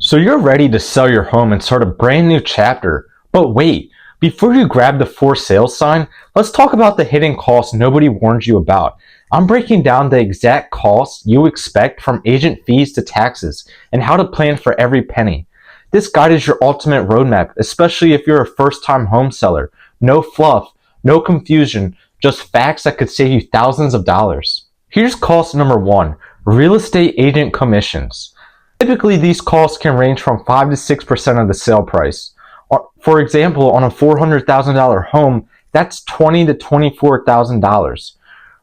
So you're ready to sell your home and start a brand new chapter. But wait, before you grab the for sale sign, let's talk about the hidden costs nobody warns you about. I'm breaking down the exact costs you expect from agent fees to taxes and how to plan for every penny. This guide is your ultimate roadmap, especially if you're a first-time home seller. No fluff, no confusion, just facts that could save you thousands of dollars. Here's cost number one, real estate agent commissions. Typically, these costs can range from 5 to 6% of the sale price. For example, on a $400,000 home, that's $20,000 to $24,000.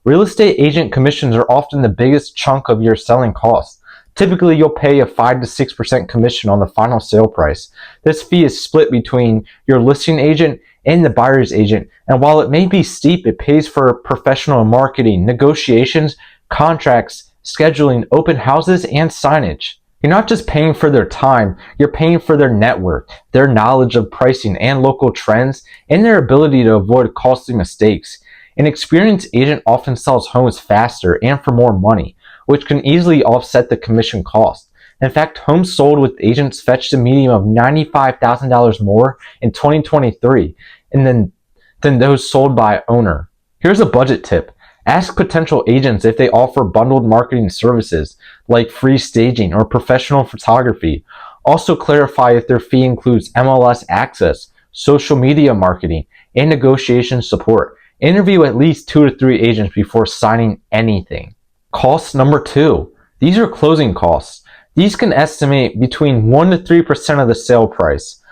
Real estate agent commissions are often the biggest chunk of your selling costs. Typically, you'll pay a 5 to 6% commission on the final sale price. This fee is split between your listing agent and the buyer's agent, and while it may be steep, it pays for professional marketing, negotiations, contracts, scheduling, open houses, and signage. You're not just paying for their time, you're paying for their network, their knowledge of pricing and local trends, and their ability to avoid costly mistakes. An experienced agent often sells homes faster and for more money, which can easily offset the commission cost. In fact, homes sold with agents fetched a median of $95,000 more in 2023 than those sold by owner. Here's a budget tip. Ask potential agents if they offer bundled marketing services like free staging or professional photography. Also clarify if their fee includes MLS access, social media marketing, and negotiation support. Interview at least 2 to 3 agents before signing anything. Cost number two. These are closing costs. These can estimate between 1 to 3% of the sale price.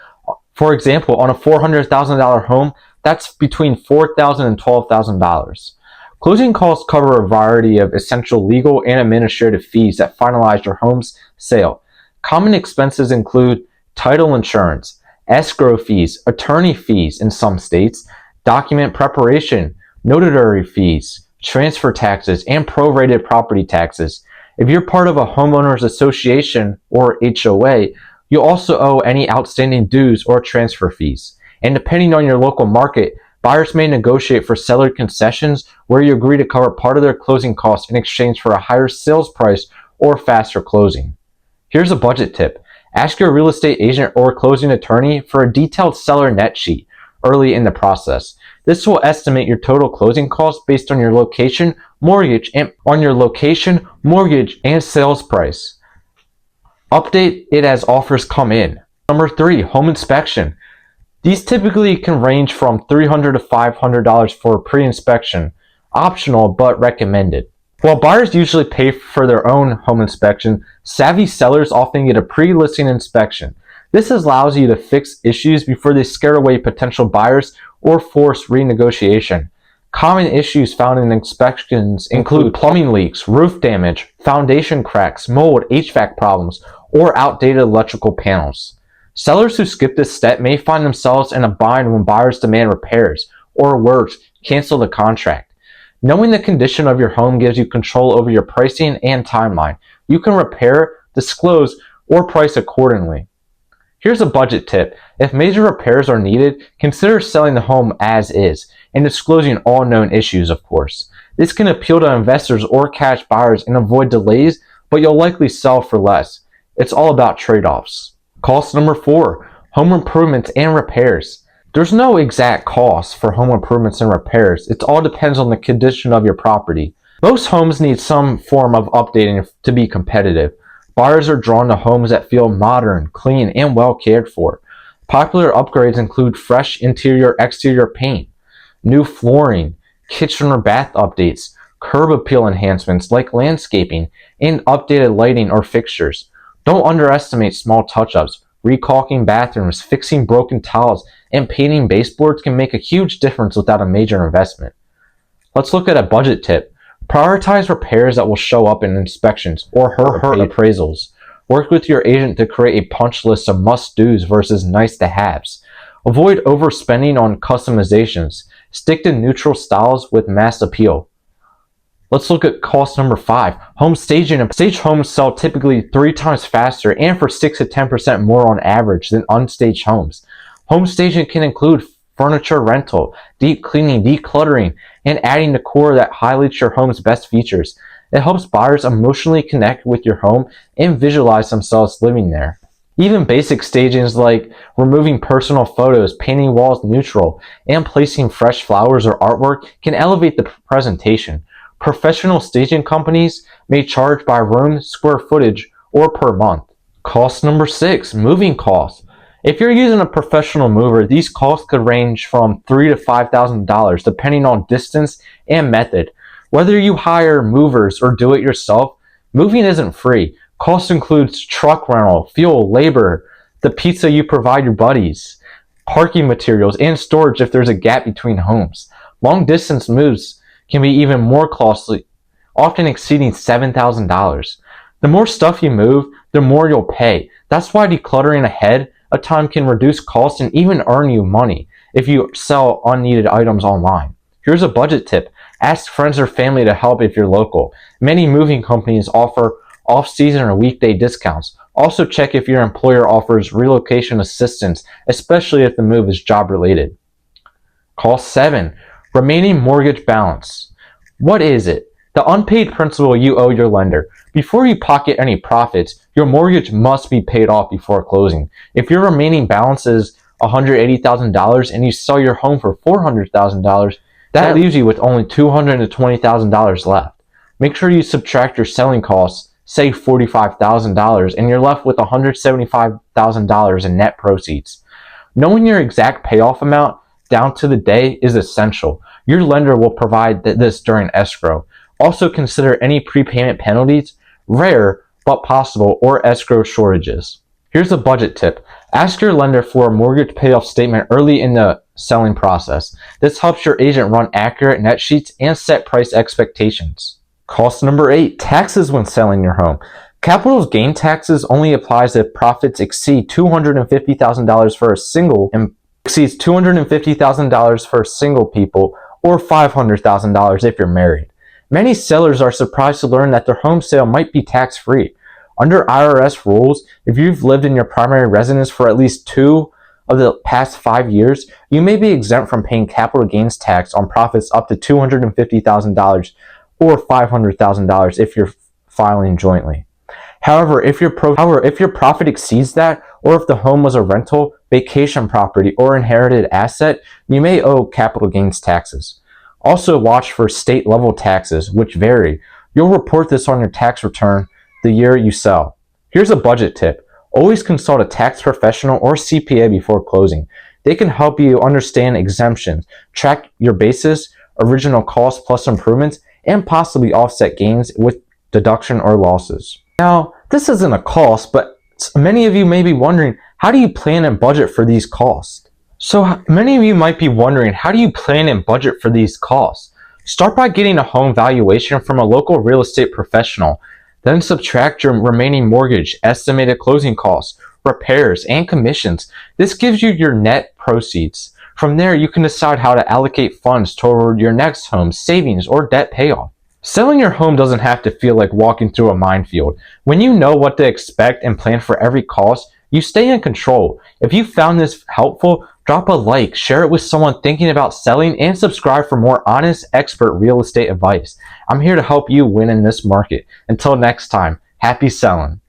For example, on a $400,000 home, that's between $4,000 and $12,000. Closing costs cover a variety of essential legal and administrative fees that finalize your home's sale. Common expenses include title insurance, escrow fees, attorney fees in some states, document preparation, notary fees, transfer taxes, and prorated property taxes. If you're part of a homeowners association or HOA, you'll also owe any outstanding dues or transfer fees. And depending on your local market, buyers may negotiate for seller concessions where you agree to cover part of their closing costs in exchange for a higher sales price or faster closing. Here's a budget tip. Ask your real estate agent or closing attorney for a detailed seller net sheet early in the process. This will estimate your total closing costs based on your location, mortgage, and sales price. Update it as offers come in. Number three, home inspection. These typically can range from $300 to $500 for pre-inspection, optional but recommended. While buyers usually pay for their own home inspection, savvy sellers often get a pre-listing inspection. This allows you to fix issues before they scare away potential buyers or force renegotiation. Common issues found in inspections include plumbing leaks, roof damage, foundation cracks, mold, HVAC problems, or outdated electrical panels. Sellers who skip this step may find themselves in a bind when buyers demand repairs or worse, cancel the contract. Knowing the condition of your home gives you control over your pricing and timeline. You can repair, disclose, or price accordingly. Here's a budget tip. If major repairs are needed, consider selling the home as is and disclosing all known issues, of course. This can appeal to investors or cash buyers and avoid delays, but you'll likely sell for less. It's all about trade-offs. Cost number four, home improvements and repairs. There's no exact cost for home improvements and repairs. It all depends on the condition of your property. Most homes need some form of updating to be competitive. Buyers are drawn to homes that feel modern, clean, and well cared for. Popular upgrades include fresh interior-exterior paint, new flooring, kitchen or bath updates, curb appeal enhancements like landscaping, and updated lighting or fixtures. Don't underestimate small touch-ups. Recaulking bathrooms, fixing broken tiles, and painting baseboards can make a huge difference without a major investment. Let's look at a budget tip. Prioritize repairs that will show up in inspections or hurt appraisals. Work with your agent to create a punch list of must-dos versus nice-to-haves. Avoid overspending on customizations. Stick to neutral styles with mass appeal. Let's look at cost number five, home staging. Staged homes sell typically 3 times faster and for 6 to 10% more on average than unstaged homes. Home staging can include furniture rental, deep cleaning, decluttering, and adding decor that highlights your home's best features. It helps buyers emotionally connect with your home and visualize themselves living there. Even basic stagings like removing personal photos, painting walls neutral, and placing fresh flowers or artwork can elevate the presentation. Professional staging companies may charge by room, square footage, or per month. Cost number 6, moving costs. If you're using a professional mover, these costs could range from $3,000 to $5,000 depending on distance and method. Whether you hire movers or do it yourself, moving isn't free. Cost includes truck rental, fuel, labor, the pizza you provide your buddies, parking materials, and storage if there's a gap between homes. Long distance moves can be even more costly, often exceeding $7,000. The more stuff you move, the more you'll pay. That's why decluttering ahead of time can reduce costs and even earn you money if you sell unneeded items online. Here's a budget tip. Ask friends or family to help if you're local. Many moving companies offer off-season or weekday discounts. Also check if your employer offers relocation assistance, especially if the move is job-related. Cost 7, remaining mortgage balance. What is it? The unpaid principal you owe your lender. Before you pocket any profits, your mortgage must be paid off before closing. If your remaining balance is $180,000 and you sell your home for $400,000, that leaves you with only $220,000 to $20,000 left. Make sure you subtract your selling costs, say $45,000, and you're left with $175,000 in net proceeds. Knowing your exact payoff amount down to the day is essential. Your lender will provide this during escrow. Also consider any prepayment penalties, rare but possible, or escrow shortages. Here's a budget tip. Ask your lender for a mortgage payoff statement early in the selling process. This helps your agent run accurate net sheets and set price expectations. Cost number 8, taxes when selling your home. Capital gain taxes only applies if profits exceed $250,000 for a single and exceeds $250,000 for single people, or $500,000 if you're married. Many sellers are surprised to learn that their home sale might be tax-free. Under IRS rules, if you've lived in your primary residence for at least 2 of the past 5 years, you may be exempt from paying capital gains tax on profits up to $250,000 or $500,000 if you're filing jointly. However, if your profit exceeds that, or if the home was a rental, vacation property, or inherited asset, you may owe capital gains taxes. Also watch for state level taxes, which vary. You'll report this on your tax return the year you sell. Here's a budget tip. Always consult a tax professional or CPA before closing. They can help you understand exemptions, track your basis, original cost plus improvements, and possibly offset gains with deduction or losses. Now, this isn't a cost, but many of you may be wondering, how do you plan and budget for these costs? So many of you might be wondering, how do you plan and budget for these costs? Start by getting a home valuation from a local real estate professional. Then subtract your remaining mortgage, estimated closing costs, repairs, and commissions. This gives you your net proceeds. From there, you can decide how to allocate funds toward your next home, savings, or debt payoff. Selling your home doesn't have to feel like walking through a minefield. When you know what to expect and plan for every cost, you stay in control. If you found this helpful, drop a like, share it with someone thinking about selling, and subscribe for more honest, expert real estate advice. I'm here to help you win in this market. Until next time, happy selling.